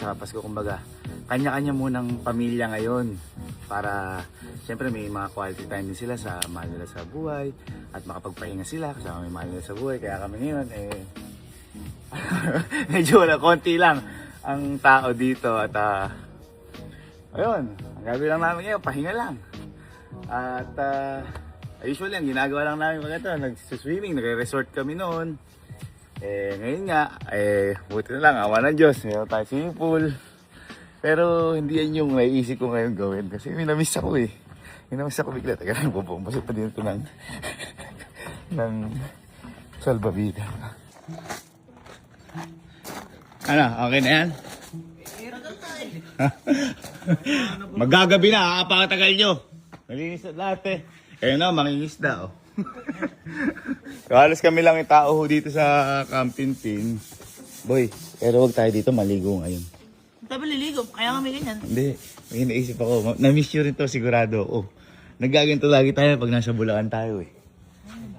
tsaka Pasko, kumbaga kanya-kanya munang pamilya ngayon para siyempre may mga quality time din sila sa mahal nila sa buhay at makapagpahinga sila kasama may mahal nila sa buhay. Kaya kami ngayon medyo wala, konti lang ang tao dito at ayun, ang gagawin lang namin ngayon, pahinga lang. At usually ang ginagawa lang namin pag ito, nag-swimming, nagre-resort kami noon. Ngayon nga, buti na lang, awa ng Diyos, mayroon tayo swimming pool. Pero hindi yan yung naiisip ko ngayon gawin kasi may namiss ako eh. May namiss ako bigla. Teka lang, bubumbasit pa din ito ng salbabida. Ano, okay na yan? Magagabi na, pakatagal nyo. Malinis na lahat eh. Ayun na, mangingisda oh. Halos kami lang yung tao dito sa Campintin. Boy, pero huwag tayo dito maligo ngayon. Tabi liligo, kaya kami ganyan. Hindi, may naisip ako. Na-miss nyo rin to sigurado. Oh, nagaganto lagi tayo pag nasa Bulacan tayo eh.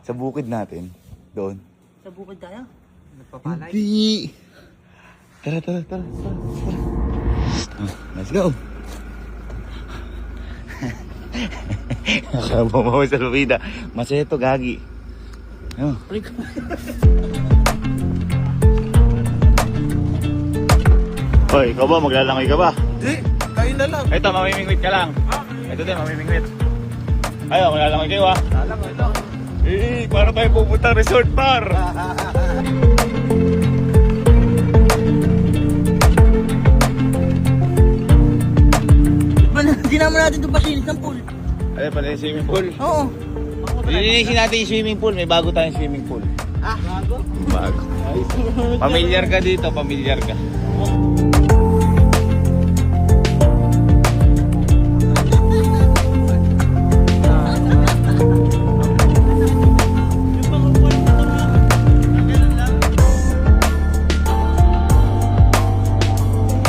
Sa bukid natin, doon. Sa bukid tayo? Nagpapalay. Hindi. Tara. Let's go. Nakabawa sa lubida. Masaya to, gagi. Oh. Hoy, ikaw ba? Maglalangoy ka ba? Hindi, kayo na lang. Ito, mamimingwit ka lang. Ito din, mamimingwit. Ayaw, maglalangoy kayo ah. Lalangoy lang. Para tayo pupunta resort bar. Hindi naman natin ito pasinis ng pool. Ay, pala yung swimming pool. Oo. Lilinisin natin yung swimming pool. May bago tayong swimming pool. Bago? Bago. Pamilyar ka dito, pamilyar ka.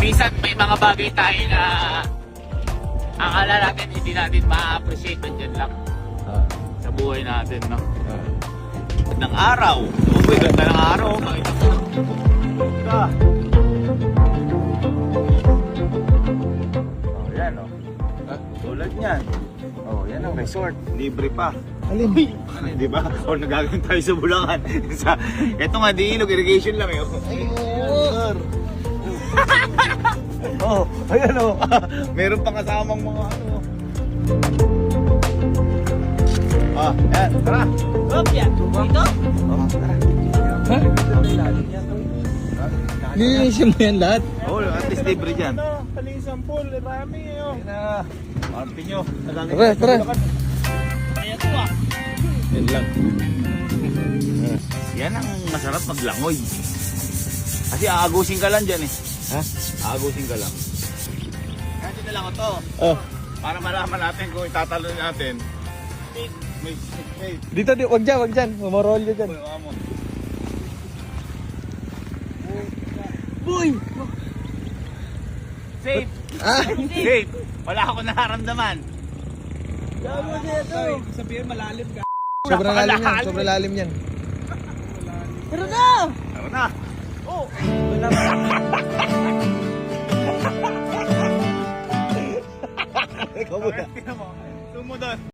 Minsan may mga bagay tayo na akala natin hindi natin ma-appreciate, nandiyan lang sa buhay natin, no? Ng araw. Uy, ganda ng araw. Makita ko. Ganda. Oh, yan oh. Tulad niyan. Oh, yan ang resort. Libre pa. Alin? Di ba? O nagagawin tayo sa Bulacan. Ito nga, di ilog. Irrigation lang eh. Oh, ayan oh. Meron pang kasamang mga ano. Ayan, tara. Opya, dito? Ha? Nilinisin mo yan lahat? Oh, at least libre dyan. Palisan pool, marami yun. Ayan na. Marami nyo. Tara. Kaya ito ah. Yan lang. Yan ang masarap maglangoy. Kasi aagusin ka lang dyan eh. Ha? Aagusin ka lang. Kasi na lang ito. Oh. Para malaman natin kung itatalo natin. May Dito, wag dyan. Mamorolyo dyan. Boy! Safe! Ah? Safe! Wala ako nararamdaman. Gago siya ito. Sabihin malalim ka. Sobrang lalim yan. Pero na! Tara na! Oh! Ikaw muna. Sumunod.